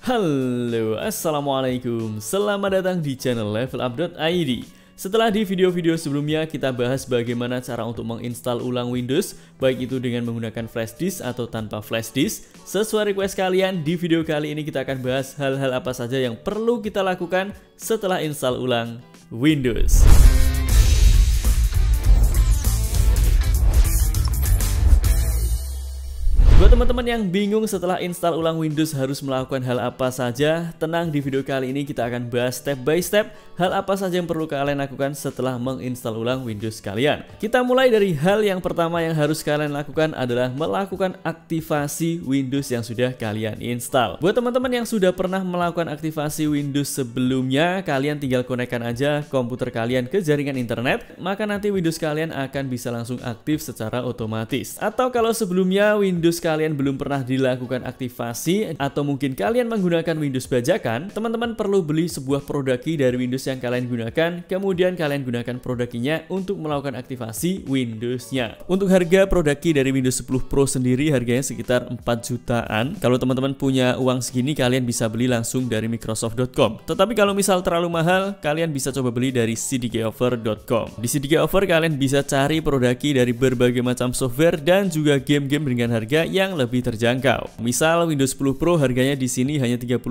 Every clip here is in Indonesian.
Halo, assalamualaikum. Selamat datang di channel levelup.id. Setelah di video-video sebelumnya kita bahas bagaimana cara untuk menginstal ulang Windows, baik itu dengan menggunakan flash disk atau tanpa flash disk. Sesuai request kalian, di video kali ini kita akan bahas hal-hal apa saja yang perlu kita lakukan setelah install ulang Windows. Buat teman-teman yang bingung setelah install ulang Windows harus melakukan hal apa saja, tenang, di video kali ini kita akan bahas step by step hal apa saja yang perlu kalian lakukan setelah menginstal ulang Windows kalian. Kita mulai dari hal yang pertama yang harus kalian lakukan adalah melakukan aktivasi Windows yang sudah kalian install. Buat teman-teman yang sudah pernah melakukan aktivasi Windows sebelumnya, kalian tinggal konekkan aja komputer kalian ke jaringan internet, maka nanti Windows kalian akan bisa langsung aktif secara otomatis. Atau kalau sebelumnya Windows kalian belum pernah dilakukan aktivasi atau mungkin kalian menggunakan Windows bajakan, teman-teman perlu beli sebuah produk key dari Windows yang kalian gunakan, kemudian kalian gunakan produk key-nya untuk melakukan aktivasi Windows-nya. Untuk harga produk key dari Windows 10 Pro sendiri harganya sekitar 4 jutaan. Kalau teman-teman punya uang segini, kalian bisa beli langsung dari Microsoft.com. Tetapi kalau misal terlalu mahal, kalian bisa coba beli dari cdkoffer.com. Di CDK Offer kalian bisa cari produk key dari berbagai macam software dan juga game-game dengan harga yang lebih terjangkau. Misal Windows 10 Pro harganya di sini hanya $31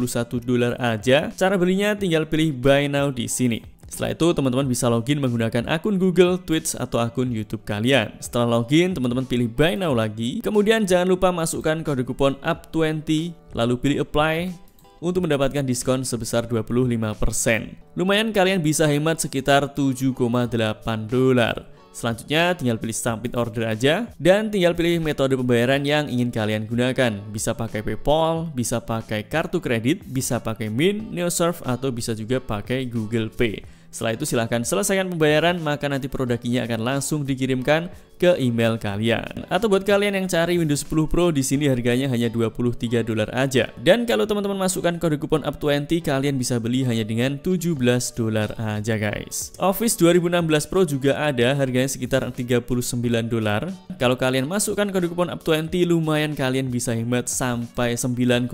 aja. Cara belinya tinggal pilih Buy Now di sini. Setelah itu teman-teman bisa login menggunakan akun Google, Twitch, atau akun YouTube kalian. Setelah login, teman-teman pilih Buy Now lagi. Kemudian jangan lupa masukkan kode kupon UP20, lalu pilih Apply untuk mendapatkan diskon sebesar 25%. Lumayan, kalian bisa hemat sekitar $7,8. Selanjutnya tinggal pilih submit order aja dan tinggal pilih metode pembayaran yang ingin kalian gunakan. Bisa pakai PayPal, bisa pakai kartu kredit, bisa pakai Mint, Neosurf, atau bisa juga pakai Google Pay. Setelah itu silahkan selesaikan pembayaran, maka nanti produk key-nya akan langsung dikirimkan ke email kalian. Atau buat kalian yang cari Windows 10 Pro, di sini harganya hanya $23 aja. Dan kalau teman-teman masukkan kode kupon UP20, kalian bisa beli hanya dengan $17 aja guys. Office 2016 Pro juga ada, harganya sekitar $39. Kalau kalian masukkan kode kupon UP20, lumayan kalian bisa hemat sampai $9,94.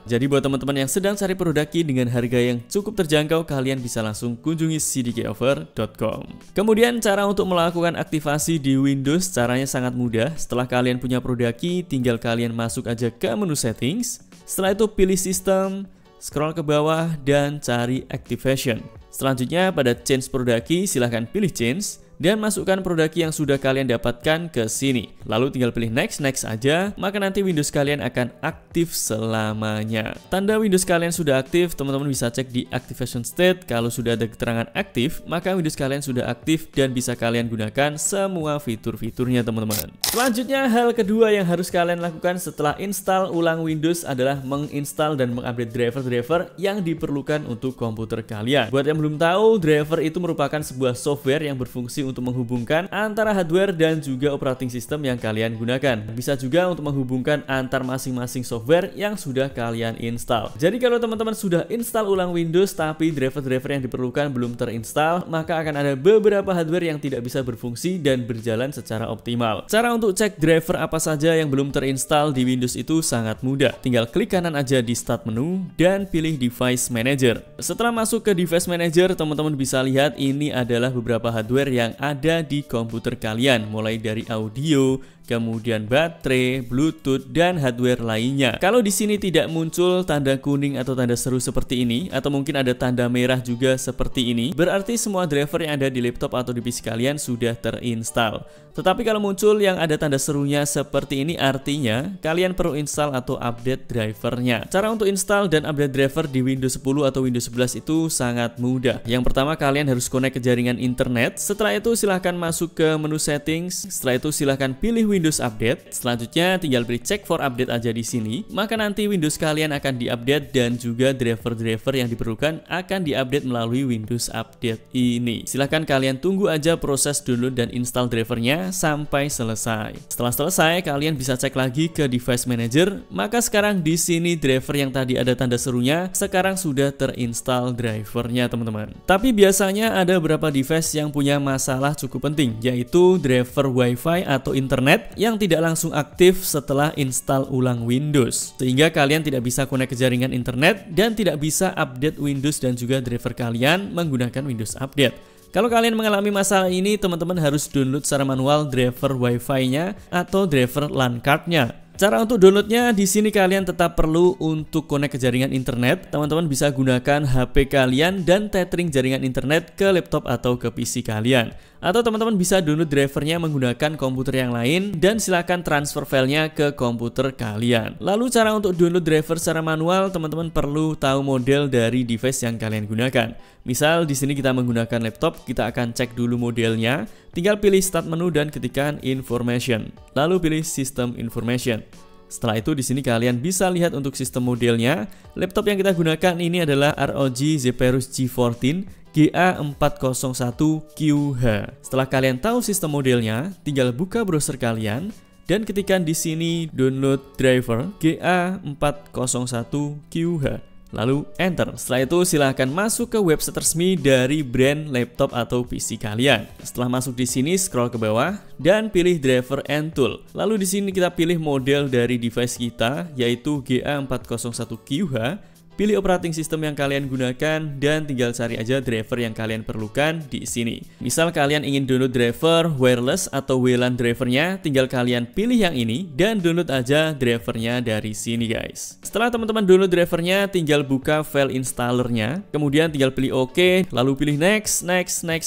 Jadi buat teman-teman yang sedang cari produk key dengan harga yang cukup terjangkau, kalian bisa langsung kunjungi cdkoffer.com. Kemudian cara untuk melakukan aktivasi di Windows caranya sangat mudah. Setelah kalian punya produk key, tinggal kalian masuk aja ke menu settings. Setelah itu pilih sistem, scroll ke bawah dan cari activation. Selanjutnya pada change produk key, silahkan pilih change dan masukkan produk key yang sudah kalian dapatkan ke sini. Lalu tinggal pilih next aja, maka nanti Windows kalian akan aktif selamanya. Tanda Windows kalian sudah aktif, teman-teman bisa cek di activation state. Kalau sudah ada keterangan aktif, maka Windows kalian sudah aktif dan bisa kalian gunakan semua fitur-fiturnya teman-teman. Selanjutnya hal kedua yang harus kalian lakukan setelah install ulang Windows adalah menginstal dan mengupdate driver-driver yang diperlukan untuk komputer kalian. Buat yang belum tahu, driver itu merupakan sebuah software yang berfungsi untuk menghubungkan antara hardware dan juga operating system yang kalian gunakan. Bisa juga untuk menghubungkan antar masing-masing software yang sudah kalian install. Jadi kalau teman-teman sudah install ulang Windows tapi driver-driver yang diperlukan belum terinstall, maka akan ada beberapa hardware yang tidak bisa berfungsi dan berjalan secara optimal. Cara untuk cek driver apa saja yang belum terinstall di Windows itu sangat mudah. Tinggal klik kanan aja di Start menu dan pilih Device Manager. Setelah masuk ke Device Manager, teman-teman bisa lihat ini adalah beberapa hardware yang ada di komputer kalian, mulai dari audio, kemudian baterai, Bluetooth, dan hardware lainnya. Kalau di sini tidak muncul tanda kuning atau tanda seru seperti ini, atau mungkin ada tanda merah juga seperti ini, berarti semua driver yang ada di laptop atau di PC kalian sudah terinstall. Tetapi kalau muncul yang ada tanda serunya seperti ini, artinya kalian perlu install atau update drivernya. Cara untuk install dan update driver di Windows 10 atau Windows 11 itu sangat mudah. Yang pertama, kalian harus connect ke jaringan internet. Setelah itu silahkan masuk ke menu settings. Setelah itu silahkan pilih Windows Update. Selanjutnya tinggal pilih check for update aja di sini. Maka nanti Windows kalian akan diupdate dan juga driver-driver yang diperlukan akan diupdate melalui Windows Update ini. Silahkan kalian tunggu aja proses download dan install drivernya sampai selesai. Setelah selesai, kalian bisa cek lagi ke Device Manager. Maka sekarang di sini driver yang tadi ada tanda serunya sekarang sudah terinstall drivernya teman-teman. Tapi biasanya ada beberapa device yang punya masalah masalah cukup penting, yaitu driver WiFi atau internet yang tidak langsung aktif setelah install ulang Windows, sehingga kalian tidak bisa connect ke jaringan internet dan tidak bisa update Windows dan juga driver kalian menggunakan Windows Update. Kalau kalian mengalami masalah ini, teman-teman harus download secara manual driver WiFi-nya atau driver LAN card-nya. Cara untuk downloadnya, di sini kalian tetap perlu untuk connect ke jaringan internet. Teman-teman bisa gunakan HP kalian dan tethering jaringan internet ke laptop atau ke PC kalian. Atau teman-teman bisa download drivernya menggunakan komputer yang lain dan silakan transfer filenya ke komputer kalian. Lalu cara untuk download driver secara manual, teman-teman perlu tahu model dari device yang kalian gunakan. Misal di sini kita menggunakan laptop, kita akan cek dulu modelnya. Tinggal pilih Start menu dan ketikkan Information. Lalu pilih System Information. Setelah itu di sini kalian bisa lihat untuk sistem modelnya. Laptop yang kita gunakan ini adalah ROG Zephyrus G14 GA401QH. Setelah kalian tahu sistem modelnya, tinggal buka browser kalian dan ketikkan di sini download driver GA401QH. Lalu enter. Setelah itu silahkan masuk ke website resmi dari brand laptop atau PC kalian. Setelah masuk di sini, scroll ke bawah dan pilih driver and tool. Lalu di sini kita pilih model dari device kita, yaitu GA401QH. Pilih operating system yang kalian gunakan dan tinggal cari aja driver yang kalian perlukan di sini. Misal kalian ingin download driver wireless atau WLAN drivernya, tinggal kalian pilih yang ini dan download aja drivernya dari sini guys. Setelah teman-teman download drivernya, tinggal buka file installernya, kemudian tinggal pilih OK, lalu pilih next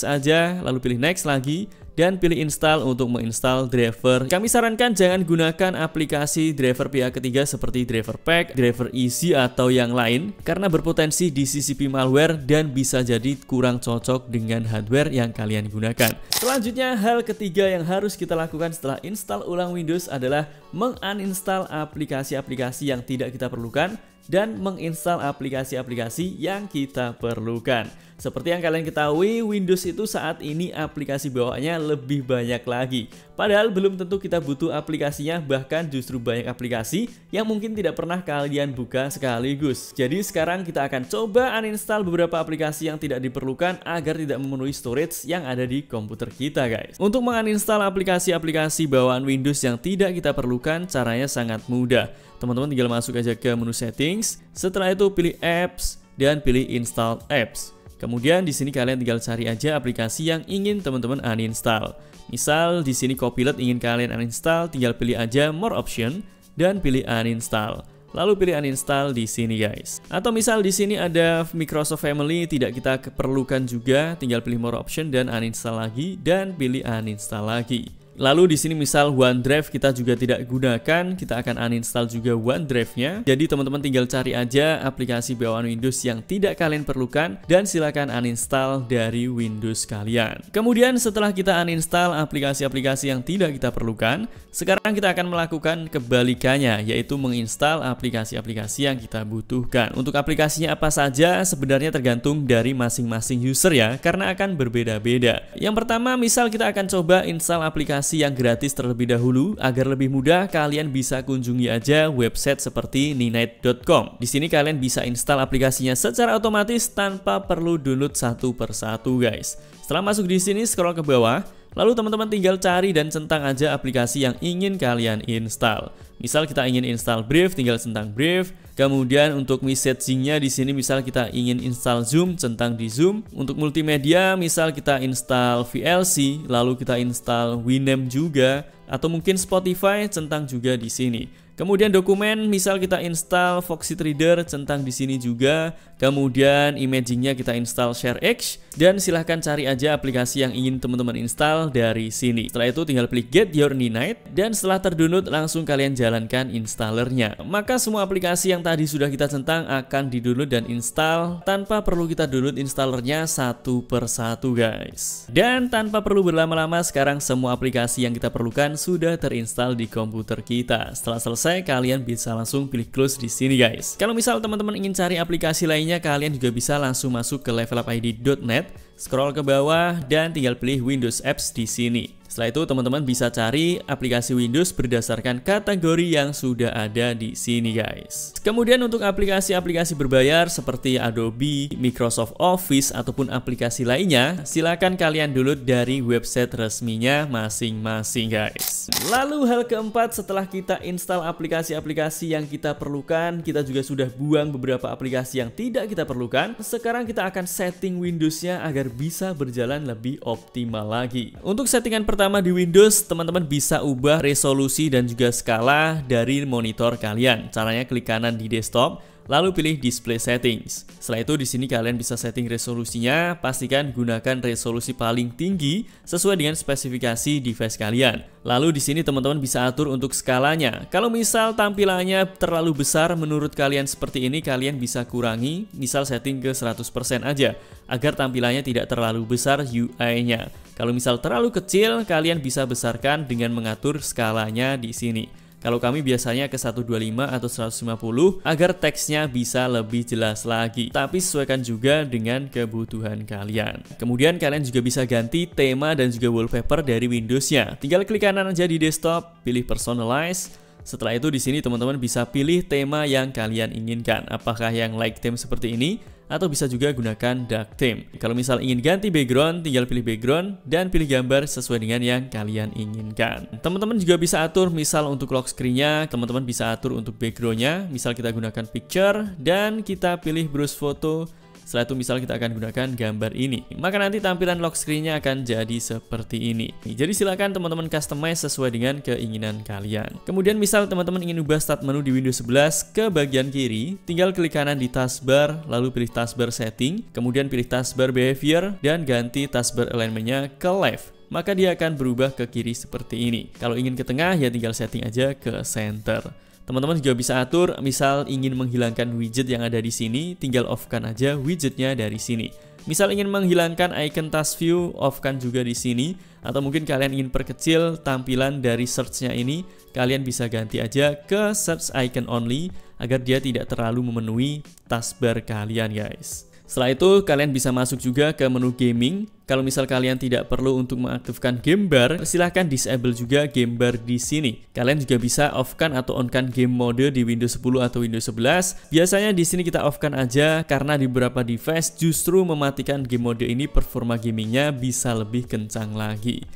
aja, lalu pilih next lagi. Dan pilih install untuk menginstal driver. Kami sarankan jangan gunakan aplikasi driver pihak ketiga seperti driver pack, driver easy atau yang lain karena berpotensi DCCP malware dan bisa jadi kurang cocok dengan hardware yang kalian gunakan. Selanjutnya, hal ketiga yang harus kita lakukan setelah install ulang Windows adalah menguninstall aplikasi-aplikasi yang tidak kita perlukan dan menginstal aplikasi-aplikasi yang kita perlukan. Seperti yang kalian ketahui, Windows itu saat ini aplikasi bawaannya lebih banyak lagi. Padahal belum tentu kita butuh aplikasinya, bahkan justru banyak aplikasi yang mungkin tidak pernah kalian buka sekaligus. Jadi sekarang kita akan coba uninstall beberapa aplikasi yang tidak diperlukan agar tidak memenuhi storage yang ada di komputer kita guys. Untuk menguninstall aplikasi-aplikasi bawaan Windows yang tidak kita perlukan, caranya sangat mudah. Teman-teman tinggal masuk aja ke menu settings, setelah itu pilih apps dan pilih install apps. Kemudian di sini kalian tinggal cari aja aplikasi yang ingin teman-teman uninstall. Misal di sini Copilot ingin kalian uninstall, tinggal pilih aja more option dan pilih uninstall. Lalu pilih uninstall di sini guys. Atau misal di sini ada Microsoft Family tidak kita perlukan juga, tinggal pilih more option dan uninstall lagi dan pilih uninstall lagi. Lalu di sini misal OneDrive kita juga tidak gunakan, kita akan uninstall juga OneDrive-nya. Jadi teman-teman tinggal cari aja aplikasi bawaan Windows yang tidak kalian perlukan dan silakan uninstall dari Windows kalian. Kemudian setelah kita uninstall aplikasi-aplikasi yang tidak kita perlukan, sekarang kita akan melakukan kebalikannya, yaitu menginstal aplikasi-aplikasi yang kita butuhkan. Untuk aplikasinya apa saja sebenarnya tergantung dari masing-masing user ya, karena akan berbeda-beda. Yang pertama, misal kita akan coba install aplikasi yang gratis terlebih dahulu. Agar lebih mudah, kalian bisa kunjungi aja website seperti ninite.com. Di sini kalian bisa install aplikasinya secara otomatis tanpa perlu download satu persatu guys. Setelah masuk di sini, scroll ke bawah. Lalu teman-teman tinggal cari dan centang aja aplikasi yang ingin kalian install. Misal kita ingin install Brave, tinggal centang Brave. Kemudian untuk messagingnya di sini misal kita ingin install Zoom, centang di Zoom. Untuk multimedia misal kita install VLC, lalu kita install Winamp juga, atau mungkin Spotify, centang juga di sini. Kemudian dokumen, misal kita install Foxit Reader, centang di sini juga. Kemudian imagingnya kita install ShareX dan silahkan cari aja aplikasi yang ingin teman-teman install dari sini. Setelah itu tinggal klik Get Your Ninite dan setelah terdownload langsung kalian jalankan installernya. Maka semua aplikasi yang tadi sudah kita centang akan di-download dan install tanpa perlu kita download installernya satu persatu guys. Dan tanpa perlu berlama-lama, sekarang semua aplikasi yang kita perlukan sudah terinstall di komputer kita. Setelah selesai, kalian bisa langsung pilih close di sini guys. Kalau misal teman-teman ingin cari aplikasi lainnya, kalian juga bisa langsung masuk ke levelupid.net, scroll ke bawah dan tinggal pilih Windows Apps di sini. Setelah itu teman-teman bisa cari aplikasi Windows berdasarkan kategori yang sudah ada di sini guys. Kemudian untuk aplikasi-aplikasi berbayar seperti Adobe, Microsoft Office ataupun aplikasi lainnya, silakan kalian download dari website resminya masing-masing guys. Lalu hal keempat, setelah kita install aplikasi-aplikasi yang kita perlukan, kita juga sudah buang beberapa aplikasi yang tidak kita perlukan. Sekarang kita akan setting Windows-nya agar bisa berjalan lebih optimal lagi. Untuk settingan pertama di Windows, teman-teman bisa ubah resolusi dan juga skala dari monitor kalian. Caranya klik kanan di desktop, lalu pilih display settings. Setelah itu di sini kalian bisa setting resolusinya, pastikan gunakan resolusi paling tinggi sesuai dengan spesifikasi device kalian. Lalu di sini teman-teman bisa atur untuk skalanya. Kalau misal tampilannya terlalu besar menurut kalian seperti ini, kalian bisa kurangi, misal setting ke 100% aja agar tampilannya tidak terlalu besar UI-nya. Kalau misal terlalu kecil, kalian bisa besarkan dengan mengatur skalanya di sini. Kalau kami biasanya ke 125 atau 150 agar teksnya bisa lebih jelas lagi. Tapi sesuaikan juga dengan kebutuhan kalian. Kemudian kalian juga bisa ganti tema dan juga wallpaper dari Windows-nya. Tinggal klik kanan aja di desktop, pilih personalize. Setelah itu di sini teman-teman bisa pilih tema yang kalian inginkan. Apakah yang light theme seperti ini atau bisa juga gunakan dark theme. Kalau misal ingin ganti background, tinggal pilih background dan pilih gambar sesuai dengan yang kalian inginkan. Teman-teman juga bisa atur misal untuk lock screen-nya, teman-teman bisa atur untuk background-nya. Misal kita gunakan picture dan kita pilih browse foto. Setelah itu misal kita akan gunakan gambar ini, maka nanti tampilan lock screen-nya akan jadi seperti ini. Jadi silakan teman-teman customize sesuai dengan keinginan kalian. Kemudian misal teman-teman ingin ubah start menu di Windows 11 ke bagian kiri, tinggal klik kanan di taskbar, lalu pilih taskbar setting, kemudian pilih taskbar behavior dan ganti taskbar alignment-nya ke left. Maka dia akan berubah ke kiri seperti ini. Kalau ingin ke tengah ya tinggal setting aja ke center. Teman-teman juga bisa atur, misal ingin menghilangkan widget yang ada di sini, tinggal off-kan aja widgetnya dari sini. Misal ingin menghilangkan icon task view, off-kan juga di sini. Atau mungkin kalian ingin perkecil tampilan dari search-nya ini, kalian bisa ganti aja ke search icon only, agar dia tidak terlalu memenuhi taskbar kalian guys. Setelah itu kalian bisa masuk juga ke menu gaming. Kalau misal kalian tidak perlu untuk mengaktifkan game bar, silahkan disable juga game bar di sini. Kalian juga bisa off-kan atau on-kan game mode di Windows 10 atau Windows 11. Biasanya di sini kita off-kan aja karena di beberapa device justru mematikan game mode ini performa gamingnya bisa lebih kencang lagi.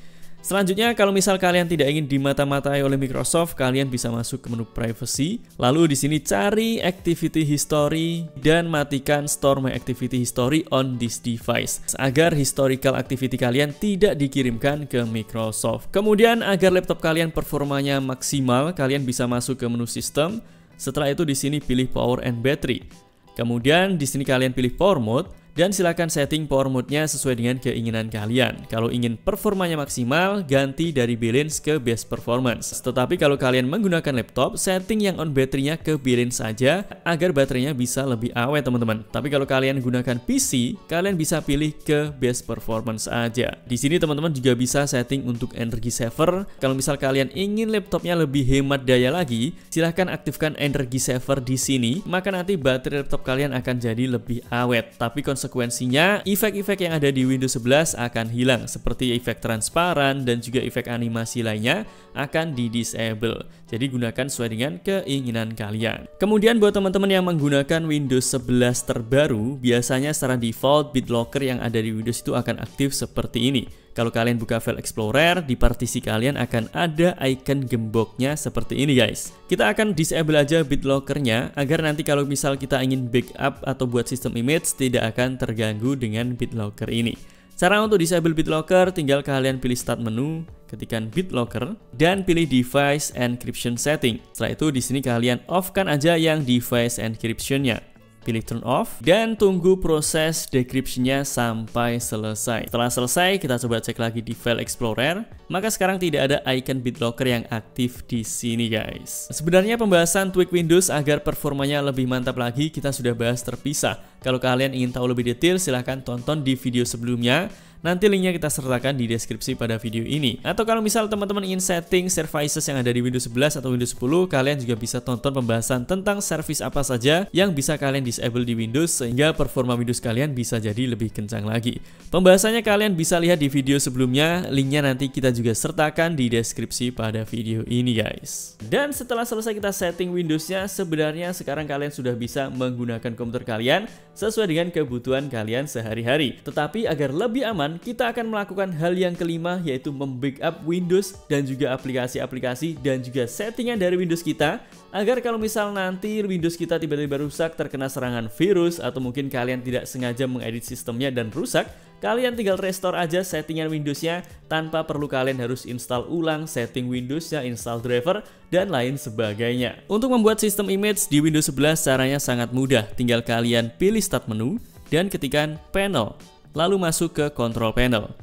Selanjutnya, kalau misal kalian tidak ingin dimata-matai oleh Microsoft, kalian bisa masuk ke menu privacy. Lalu di sini cari activity history dan matikan store my activity history on this device agar historical activity kalian tidak dikirimkan ke Microsoft. Kemudian agar laptop kalian performanya maksimal, kalian bisa masuk ke menu system. Setelah itu di sini pilih power and battery. Kemudian di sini kalian pilih power mode. Dan silakan setting power mode-nya sesuai dengan keinginan kalian. Kalau ingin performanya maksimal, ganti dari balance ke best performance. Tetapi kalau kalian menggunakan laptop, setting yang on baterainya ke balance saja agar baterainya bisa lebih awet teman-teman. Tapi kalau kalian gunakan PC, kalian bisa pilih ke best performance aja. Di sini teman-teman juga bisa setting untuk energy saver. Kalau misal kalian ingin laptopnya lebih hemat daya lagi, silahkan aktifkan energy saver di sini. Maka nanti baterai laptop kalian akan jadi lebih awet. Tapi konsekuensinya, efek-efek yang ada di Windows 11 akan hilang, seperti efek transparan dan juga efek animasi lainnya akan di-disable. Jadi gunakan sesuai dengan keinginan kalian. Kemudian buat teman-teman yang menggunakan Windows 11 terbaru, biasanya secara default BitLocker yang ada di Windows itu akan aktif seperti ini. Kalau kalian buka file explorer, di partisi kalian akan ada icon gemboknya seperti ini guys. Kita akan disable aja BitLocker-nya agar nanti kalau misal kita ingin backup atau buat sistem image tidak akan terganggu dengan BitLocker ini. Cara untuk disable BitLocker, tinggal kalian pilih start menu, ketikkan BitLocker dan pilih device encryption setting. Setelah itu di sini kalian off-kan aja yang device encryption-nya. Pilih turn off dan tunggu proses decryption-nya sampai selesai. Setelah selesai, kita coba cek lagi di file explorer. Maka sekarang tidak ada icon BitLocker yang aktif di sini guys. Sebenarnya pembahasan tweak Windows agar performanya lebih mantap lagi kita sudah bahas terpisah. Kalau kalian ingin tahu lebih detail, silahkan tonton di video sebelumnya. nanti linknya kita sertakan di deskripsi pada video ini. Atau kalau misal teman-teman ingin setting services yang ada di Windows 11 atau Windows 10, kalian juga bisa tonton pembahasan tentang service apa saja yang bisa kalian disable di Windows sehingga performa Windows kalian bisa jadi lebih kencang lagi. Pembahasannya kalian bisa lihat di video sebelumnya, linknya nanti kita juga sertakan di deskripsi pada video ini guys. Dan setelah selesai kita setting Windowsnya, sebenarnya sekarang kalian sudah bisa menggunakan komputer kalian sesuai dengan kebutuhan kalian sehari-hari. Tetapi agar lebih aman, kita akan melakukan hal yang kelima, yaitu membackup Windows dan juga aplikasi-aplikasi dan juga settingan dari Windows kita, agar kalau misal nanti Windows kita tiba-tiba rusak, terkena serangan virus, atau mungkin kalian tidak sengaja mengedit sistemnya dan rusak, kalian tinggal restore aja settingan Windowsnya tanpa perlu kalian harus install ulang setting Windowsnya, install driver, dan lain sebagainya. Untuk membuat sistem image di Windows 11 caranya sangat mudah, tinggal kalian pilih start menu dan ketikkan panel, lalu masuk ke control panel.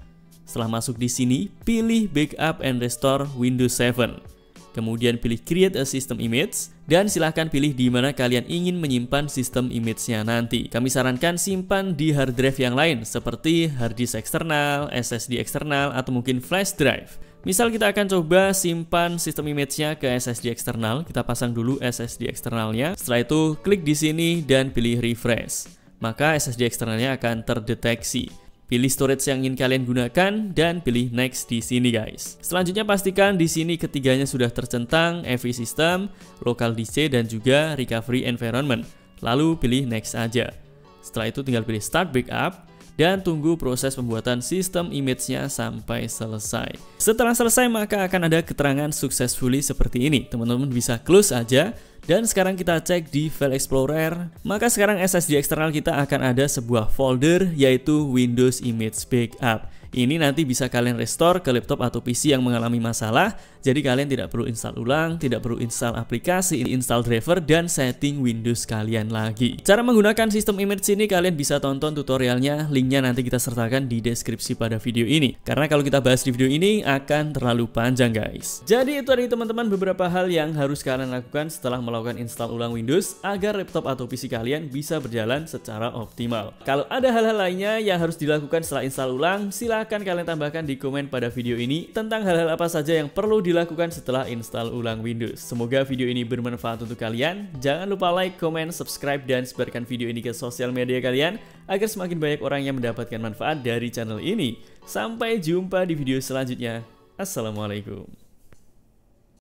Setelah masuk di sini, pilih backup and restore Windows 7. Kemudian pilih create a system image dan silahkan pilih di mana kalian ingin menyimpan sistem image-nya nanti. Kami sarankan simpan di hard drive yang lain seperti hard disk eksternal, SSD eksternal, atau mungkin flash drive. Misal kita akan coba simpan sistem image-nya ke SSD eksternal, kita pasang dulu SSD eksternalnya. Setelah itu klik di sini dan pilih refresh. Maka SSD eksternalnya akan terdeteksi. Pilih storage yang ingin kalian gunakan dan pilih next di sini guys. Selanjutnya pastikan di sini ketiganya sudah tercentang, AV system, local disk dan juga recovery environment. Lalu pilih next aja. Setelah itu tinggal pilih start backup dan tunggu proses pembuatan sistem image-nya sampai selesai. Setelah selesai maka akan ada keterangan successfully seperti ini. Teman-teman bisa close aja. Dan sekarang kita cek di File Explorer, maka sekarang SSD eksternal kita akan ada sebuah folder yaitu Windows Image Backup. Ini nanti bisa kalian restore ke laptop atau PC yang mengalami masalah, jadi kalian tidak perlu install ulang, tidak perlu install aplikasi, install driver, dan setting Windows kalian lagi. Cara menggunakan sistem image ini kalian bisa tonton tutorialnya, linknya nanti kita sertakan di deskripsi pada video ini. Karena kalau kita bahas di video ini akan terlalu panjang guys. Jadi itu tadi teman-teman beberapa hal yang harus kalian lakukan setelah melakukan install ulang Windows agar laptop atau PC kalian bisa berjalan secara optimal. Kalau ada hal-hal lainnya yang harus dilakukan setelah install ulang, silahkan kalian tambahkan di komen pada video ini tentang hal-hal apa saja yang perlu dilakukan setelah install ulang Windows. Semoga video ini bermanfaat untuk kalian. Jangan lupa like, comment, subscribe, dan sebarkan video ini ke sosial media kalian agar semakin banyak orang yang mendapatkan manfaat dari channel ini. Sampai jumpa di video selanjutnya. Assalamualaikum.